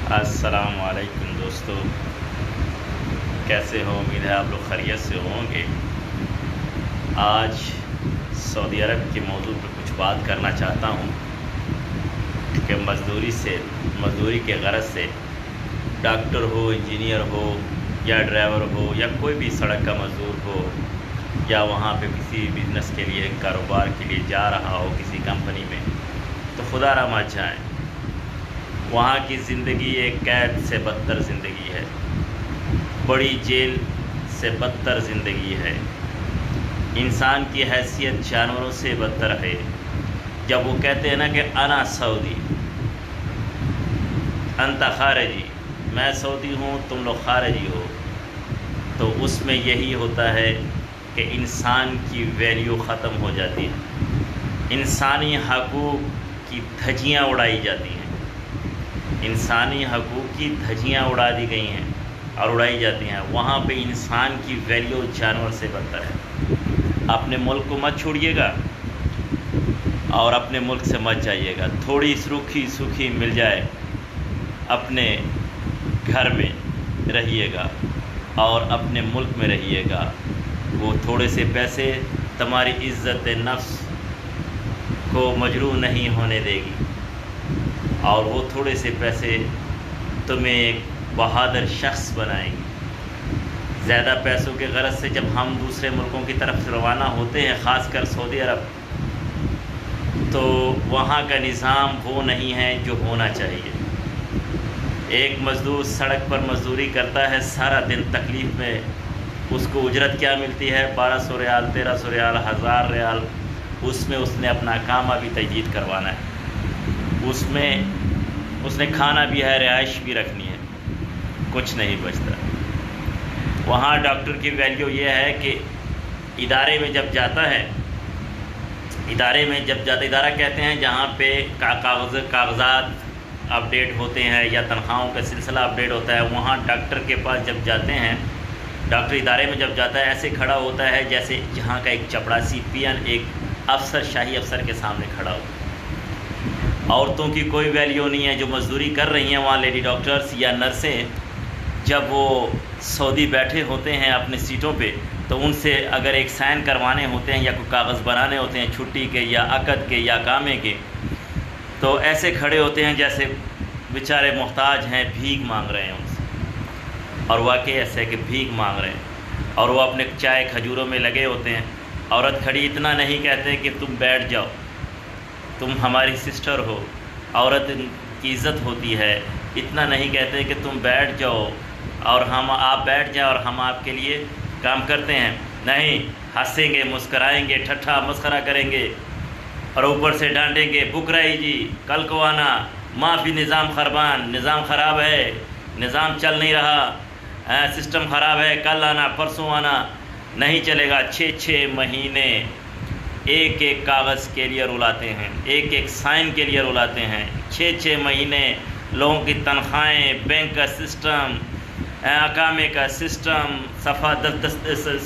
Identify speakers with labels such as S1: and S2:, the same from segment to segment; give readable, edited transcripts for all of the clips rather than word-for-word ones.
S1: السلام علیکم دوستو، کیسے ہو؟ امید ہے آپ لوگ خیریت سے ہوں گے۔ آج سعودی عرب کے موضوع پہ کچھ بات کرنا چاہتا ہوں کہ مزدوری کے غرض سے ڈاکٹر ہو، انجینئر ہو یا ڈرائیور ہو یا کوئی بھی سڑک کا مزدور ہو یا وہاں پہ کسی بزنس کے لیے، کاروبار کے لیے جا رہا ہو کسی کمپنی میں، تو خدا را مت جائیں۔ وہاں کی زندگی ایک قید سے بدتر زندگی ہے، بڑی جیل سے بدتر زندگی ہے، انسان کی حیثیت جانوروں سے بدتر ہے۔ جب وہ کہتے ہیں نا کہ انا سعودی انت خارجی، میں سعودی ہوں تم لوگ خارجی ہو، تو اس میں یہی ہوتا ہے کہ انسان کی ویلیو ختم ہو جاتی ہے، انسانی حقوق کی دھجیاں اڑائی جاتی ہیں، انسانی حقوق کی دھجیاں اڑا دی گئی ہیں اور اڑائی جاتی ہیں۔ وہاں پہ انسان کی ویلیو جانور سے بدتر ہے۔ اپنے ملک کو مت چھوڑیے گا اور اپنے ملک سے مت جائیے گا۔ تھوڑی روکھی سوکھی مل جائے اپنے گھر میں رہیے گا اور اپنے ملک میں رہیے گا۔ وہ تھوڑے سے پیسے تمہاری عزت نفس کو مجروح نہیں ہونے دے گی، اور وہ تھوڑے سے پیسے تمہیں ایک بہادر شخص بنائیں گے۔ زیادہ پیسوں کے غرض سے جب ہم دوسرے ملکوں کی طرف روانہ ہوتے ہیں، خاص کر سعودی عرب، تو وہاں کا نظام وہ نہیں ہے جو ہونا چاہیے۔ ایک مزدور سڑک پر مزدوری کرتا ہے سارا دن تکلیف میں، اس کو اجرت کیا ملتی ہے؟ 1200 ریال، 1300 ریال، 1000 ریال۔ اس میں اس نے اپنا کام ابھی تجدید کروانا ہے، اس نے کھانا بھی ہے، رہائش بھی رکھنی ہے، کچھ نہیں بچتا۔ وہاں ڈاکٹر کی ویلیو یہ ہے کہ ادارے میں جب جاتا ہے، ادارہ کہتے ہیں جہاں پہ کاغذات اپڈیٹ ہوتے ہیں یا تنخواہوں کا سلسلہ اپڈیٹ ہوتا ہے، وہاں ڈاکٹر کے پاس جب جاتے ہیں، ڈاکٹر ادارے میں جب جاتا ہے، ایسے کھڑا ہوتا ہے جیسے جہاں کا ایک چپڑاسی پین ایک افسر، شاہی افسر کے سامنے کھڑا ہوتا ہے۔ عورتوں کی کوئی ویلیو نہیں ہے جو مزدوری کر رہی ہیں وہاں، لیڈی ڈاکٹرز یا نرسیں، جب وہ سعودی بیٹھے ہوتے ہیں اپنی سیٹوں پہ، تو ان سے اگر ایک سائن کروانے ہوتے ہیں یا کوئی کاغذ بنانے ہوتے ہیں چھٹی کے یا عقد کے یا کامے کے، تو ایسے کھڑے ہوتے ہیں جیسے بیچارے محتاج ہیں، بھیک مانگ رہے ہیں ان سے، اور واقعی ایسے ہے کہ بھیک مانگ رہے ہیں، اور وہ اپنے چائے کھجوروں میں لگے ہوتے ہیں۔ عورت کھڑی اتنا نہیں کہتے کہ تم بیٹھ جاؤ، تم ہماری سسٹر ہو، عورت کی عزت ہوتی ہے، اتنا نہیں کہتے کہ تم بیٹھ جاؤ اور آپ بیٹھ جائیں اور ہم آپ کے لیے کام کرتے ہیں، نہیں، ہنسیں گے، مسکرائیں گے، ٹھٹھا مسخرہ کریں گے اور اوپر سے ڈانٹیں گے، بکرائی جی کل کو آنا، معافی نظام خربان، نظام خراب ہے، نظام چل نہیں رہا، سسٹم خراب ہے، کل آنا، پرسوں آنا، نہیں چلے گا۔ 6 مہینے ایک کاغذ کے لیے رلاتے ہیں، ایک سائن کے لیے رلاتے ہیں۔ 6 مہینے لوگوں کی تنخواہیں، بینک کا سسٹم، اقامے کا سسٹم،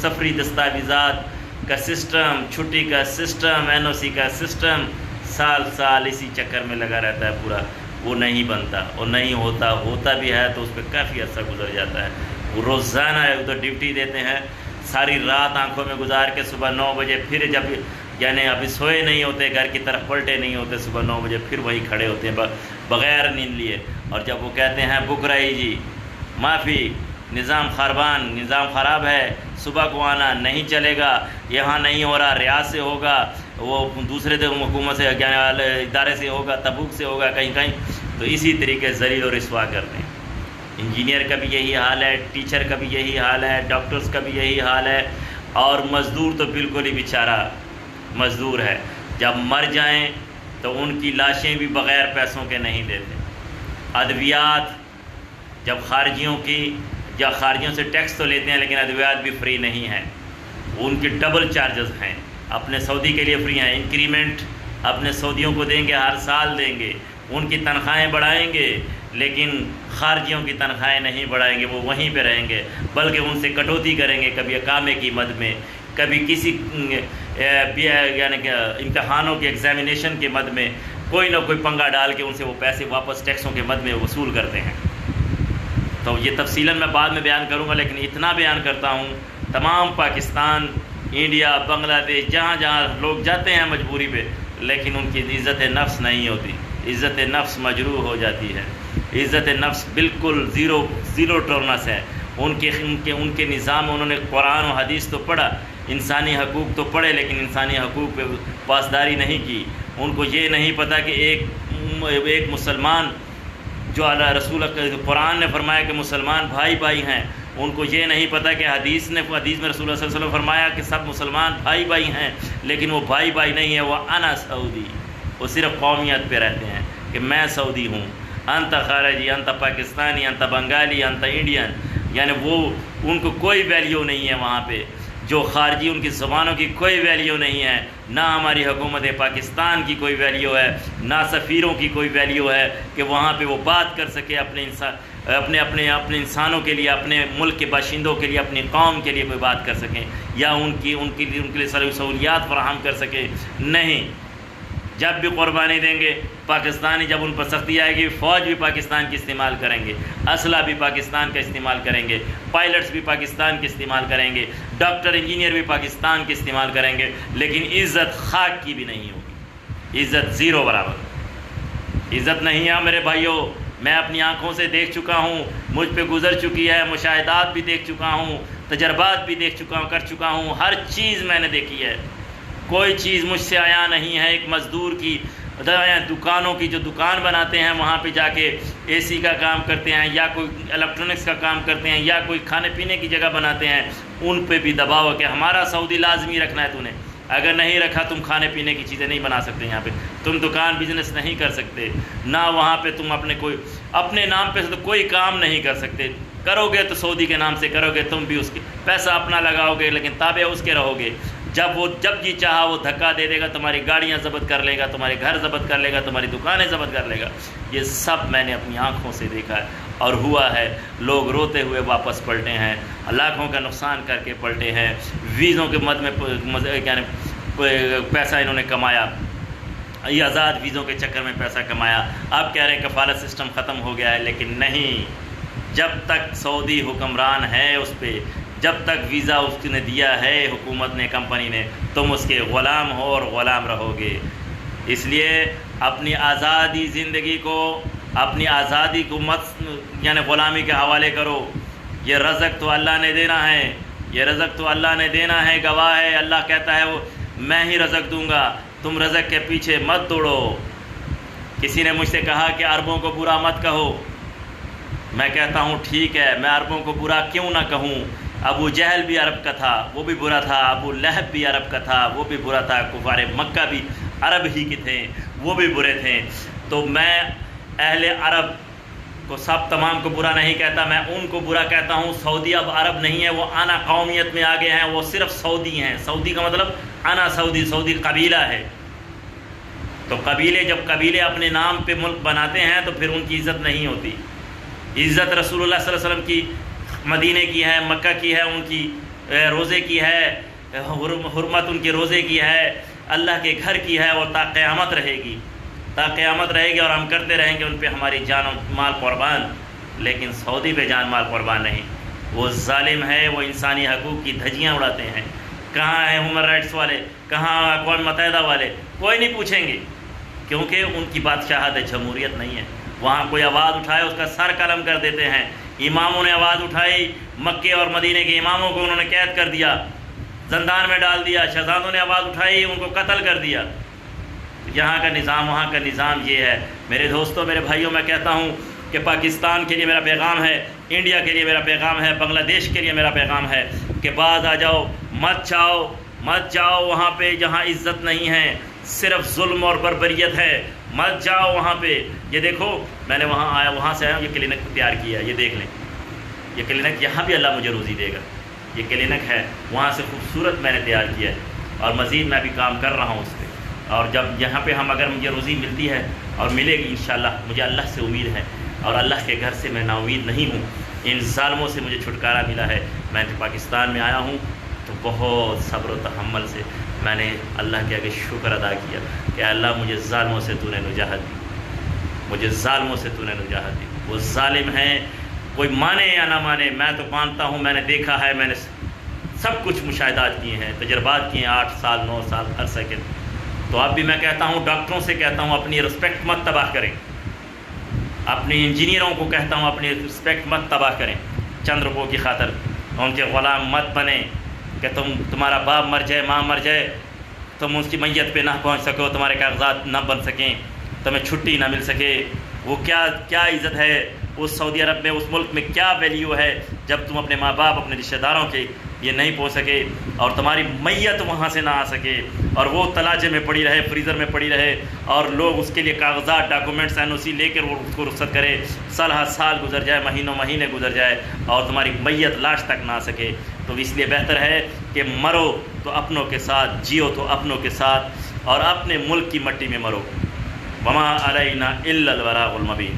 S1: سفری دستاویزات کا سسٹم، چھٹی کا سسٹم، NOC کا سسٹم، سال اسی چکر میں لگا رہتا ہے پورا۔ وہ نہیں بنتا اور نہیں ہوتا بھی ہے تو اس پہ کافی عرصہ گزر جاتا ہے۔ وہ روزانہ ادھر ڈیوٹی دیتے ہیں، ساری رات آنکھوں میں گزار کے صبح 9 بجے پھر یعنی ابھی سوئے نہیں ہوتے، گھر کی طرف پلٹے نہیں ہوتے، صبح 9 بجے پھر وہی کھڑے ہوتے ہیں بغیر نیند لیے، اور جب وہ کہتے ہیں بکرائی جی معافی، نظام خربان، نظام خراب ہے، صبح کو آنا، نہیں چلے گا، یہاں نہیں ہو رہا، ریاض سے ہوگا، وہ دوسرے حکومت سے ادارے سے ہوگا، تبوک سے ہوگا، کہیں، تو اسی طریقے ذلیل و رسوا کرتے ہیں۔ انجینئر کا بھی یہی حال ہے، ٹیچر کا بھی یہی حال ہے، ڈاکٹرز کا بھی یہی حال ہے، اور مزدور تو بالکل ہی بیچارہ مزدور ہے۔ جب مر جائیں تو ان کی لاشیں بھی بغیر پیسوں کے نہیں دیتے۔ ادویات جب خارجیوں سے ٹیکس تو لیتے ہیں لیکن ادویات بھی فری نہیں ہیں، ان کے ڈبل چارجز ہیں۔ اپنے سعودی کے لیے فری ہیں، انکریمنٹ اپنے سعودیوں کو دیں گے، ہر سال دیں گے، ان کی تنخواہیں بڑھائیں گے، لیکن خارجیوں کی تنخواہیں نہیں بڑھائیں گے، وہ وہیں پہ رہیں گے، بلکہ ان سے کٹوتی کریں گے، کبھی اقامے کی مد میں، کبھی کسی یعنی کہ امتحانوں کے ایگزامینیشن کے مد میں کوئی نہ کوئی پنگا ڈال کے ان سے وہ پیسے واپس ٹیکسوں کے مد میں وصول کرتے ہیں۔ تو یہ تفصیلاً میں بعد میں بیان کروں گا، لیکن اتنا بیان کرتا ہوں، تمام پاکستان، انڈیا، بنگلہ دیش، جہاں جہاں لوگ جاتے ہیں مجبوری پہ، لیکن ان کی عزت نفس نہیں ہوتی، عزت نفس مجروح ہو جاتی ہے، عزت نفس بالکل زیرو ٹولرنس ہے۔ ان کے نظام میں انہوں نے قرآن و حدیث تو پڑھا، انسانی حقوق تو پڑھے، لیکن انسانی حقوق پہ پاسداری نہیں کی۔ ان کو یہ نہیں پتہ کہ ایک مسلمان جو اللہ رسول قرآن نے فرمایا کہ مسلمان بھائی بھائی ہیں، ان کو یہ نہیں پتہ کہ حدیث میں رسول اللہ صلی اللہ علیہ وسلم فرمایا کہ سب مسلمان بھائی بھائی ہیں، لیکن وہ بھائی بھائی نہیں ہے، وہ انا سعودی، وہ صرف قومیت پہ رہتے ہیں کہ میں سعودی ہوں، انت خارجی، انت پاکستانی، انت بنگالی، انت انڈین، یعنی وہ ان کو کوئی ویلیو نہیں ہے وہاں پہ، جو خارجی ان کی زبانوں کی کوئی ویلیو نہیں ہے، نہ ہماری حکومت پاکستان کی کوئی ویلیو ہے، نہ سفیروں کی کوئی ویلیو ہے کہ وہاں پہ وہ بات کر سکے اپنے انسانوں کے لیے، اپنے ملک کے باشندوں کے لیے، اپنی قوم کے لیے کوئی بات کر سکیں، یا ان کے لیے سہولیات فراہم کر سکیں۔ نہیں، جب بھی قربانی دیں گے پاکستانی، جب ان پر سختی آئے گی، فوج بھی پاکستان کی استعمال کریں گے، اسلحہ بھی پاکستان کا استعمال کریں گے، پائلٹس بھی پاکستان کے استعمال کریں گے، ڈاکٹر انجینئر بھی پاکستان کے استعمال کریں گے، لیکن عزت خاک کی بھی نہیں ہوگی، عزت زیرو برابر، عزت نہیں ہے میرے بھائیوں۔ میں اپنی آنکھوں سے دیکھ چکا ہوں، مجھ پہ گزر چکی ہے، مشاہدات بھی دیکھ چکا ہوں، تجربات بھی دیکھ چکا ہوں، کر چکا ہوں، ہر چیز میں نے دیکھی ہے، کوئی چیز مجھ سے آیا نہیں ہے۔ ایک مزدور کی دکانوں کی جو دکان بناتے ہیں، وہاں پہ جا کے اے سی کا کام کرتے ہیں، یا کوئی الیکٹرانکس کا کام کرتے ہیں، یا کوئی کھانے پینے کی جگہ بناتے ہیں، ان پہ بھی دباؤ ہے کہ ہمارا سعودی لازمی رکھنا ہے تو نے، اگر نہیں رکھا تم کھانے پینے کی چیزیں نہیں بنا سکتے، یہاں پہ تم دکان بزنس نہیں کر سکتے، نہ وہاں پہ تم اپنے نام پہ تو کوئی کام نہیں کر سکتے، کرو گے تو سعودی کے نام سے کرو گے، تم بھی اس کے پیسہ اپنا لگاؤ گے، لیکن تابع اس کے رہو گے۔ جب جی چاہا وہ دھکا دے دے گا، تمہاری گاڑیاں ضبط کر لے گا، تمہارے گھر ضبط کر لے گا، تمہاری دکانیں ضبط کر لے گا۔ یہ سب میں نے اپنی آنکھوں سے دیکھا ہے اور ہوا ہے۔ لوگ روتے ہوئے واپس پلٹے ہیں، لاکھوں کا نقصان کر کے پلٹے ہیں، ویزوں کے مد میں یعنی پیسہ انہوں نے کمایا، یہ آزاد ویزوں کے چکر میں پیسہ کمایا۔ اب کہہ رہے ہیں کفالت سسٹم ختم ہو گیا ہے، لیکن نہیں، جب تک سعودی حکمران ہے اس پہ، جب تک ویزا اس نے دیا ہے حکومت نے، کمپنی نے، تم اس کے غلام ہو اور غلام رہو گے۔ اس لیے اپنی آزادی زندگی کو، اپنی آزادی کو مت یعنی غلامی کے حوالے کرو۔ یہ رزق تو اللہ نے دینا ہے، یہ رزق تو اللہ نے دینا ہے، گواہ ہے اللہ کہتا ہے وہ میں ہی رزق دوں گا، تم رزق کے پیچھے مت دوڑو۔ کسی نے مجھ سے کہا کہ عربوں کو برا مت کہو، میں کہتا ہوں ٹھیک ہے، میں عربوں کو برا کیوں نہ کہوں؟ ابو جہل بھی عرب کا تھا، وہ بھی برا تھا، ابو لہب بھی عرب کا تھا، وہ بھی برا تھا، کفار مکہ بھی عرب ہی کے تھے، وہ بھی برے تھے۔ تو میں اہل عرب کو تمام کو برا نہیں کہتا، میں ان کو برا کہتا ہوں۔ سعودی اب عرب نہیں ہے، وہ انا قومیت میں آگے ہیں، وہ صرف سعودی ہیں۔ سعودی کا مطلب انا سعودی، سعودی قبیلہ ہے۔ تو جب قبیلے اپنے نام پہ ملک بناتے ہیں تو پھر ان کی عزت نہیں ہوتی۔ عزت رسول اللہ صلی اللہ علیہ وسلم کی مدینے کی ہے، مکہ کی ہے، ان کی روزے کی ہے، حرمت ان کے روزے کی ہے، اللہ کے گھر کی ہے، اور تا قیامت رہے گی، تا قیامت رہے گی، اور ہم کرتے رہیں گے ان پہ ہماری جان و مال قربان۔ لیکن سعودی پہ جان مال قربان نہیں، وہ ظالم ہے، وہ انسانی حقوق کی دھجیاں اڑاتے ہیں۔ کہاں ہیں ہیومن رائٹس والے، کہاں اقوام متحدہ والے؟ کوئی نہیں پوچھیں گے، کیونکہ ان کی بادشاہت ہے، جمہوریت نہیں ہے۔ وہاں کوئی آواز اٹھائے اس کا سر قلم کر دیتے ہیں۔ اماموں نے آواز اٹھائی، مکے اور مدینے کے اماموں کو انہوں نے قید کر دیا، زندان میں ڈال دیا۔ شہزادوں نے آواز اٹھائی، ان کو قتل کر دیا۔ یہاں کا نظام، وہاں کا نظام یہ ہے۔ میرے دوستوں، میرے بھائیوں، میں کہتا ہوں کہ پاکستان کے لیے میرا پیغام ہے، انڈیا کے لیے میرا پیغام ہے، بنگلہ دیش کے لیے میرا پیغام ہے کہ باز آ جاؤ، مت جاؤ وہاں پہ جہاں عزت نہیں ہے، صرف ظلم اور بربریت ہے، مت جاؤ وہاں پہ۔ یہ دیکھو، میں نے وہاں سے آیا ہوں، یہ کلینک تیار کیا ہے، یہ دیکھ لیں، یہ کلینک یہاں بھی اللہ مجھے روزی دے گا۔ یہ کلینک ہے، وہاں سے خوبصورت میں نے تیار کیا ہے، اور مزید میں بھی کام کر رہا ہوں اس پہ۔ اور جب یہاں پہ اگر مجھے روزی ملتی ہے اور ملے گی انشاءاللہ، مجھے اللہ سے امید ہے، اور اللہ کے گھر سے میں نا امید نہیں ہوں۔ ان ظالموں سے مجھے چھٹکارا ملا ہے۔ میں پاکستان میں آیا ہوں تو بہت صبر و تحمل سے میں نے اللہ کے آگے شکر ادا کیا کہ اللہ مجھے ظالموں سے تو نے نجات دی، مجھے ظالموں سے تو نے نجات دی۔ وہ ظالم ہیں کوئی مانے یا نہ مانے، میں تو مانتا ہوں، میں نے دیکھا ہے، میں نے سب کچھ مشاہدات کیے ہیں، تجربات کیے ہیں 8 سال 9 سال عرصے کے۔ تو اب بھی میں کہتا ہوں، ڈاکٹروں سے کہتا ہوں، اپنی رسپیکٹ مت تباہ کریں، اپنی انجینئروں کو کہتا ہوں اپنی رسپیکٹ مت تباہ کریں، چند روپوں کی خاطر ان کے غلام مت بنیں کہ تمہارا باپ مر جائے، ماں مر جائے، تم اس کی میت پہ نہ پہنچ سکو، تمہارے کاغذات نہ بن سکیں، تمہیں چھٹی نہ مل سکے۔ وہ کیا عزت ہے اس سعودی عرب میں، اس ملک میں کیا ویلیو ہے جب تم اپنے ماں باپ، اپنے رشتہ داروں کے یہ نہیں پہنچ سکے اور تمہاری میت وہاں سے نہ آ سکے، اور وہ تلاجے میں پڑی رہے، فریزر میں پڑی رہے، اور لوگ اس کے لیے کاغذات، ڈاکومنٹس، NOC لے کر وہ اس کو رخصت کرے، سال گزر جائے، مہینے گزر جائے، اور تمہاری میت لاش تک نہ آ سکے۔ تو اس لیے بہتر ہے کہ مرو تو اپنوں کے ساتھ، جیو تو اپنوں کے ساتھ، اور اپنے ملک کی مٹی میں مرو۔ وما علینا الا البلاغ المبین۔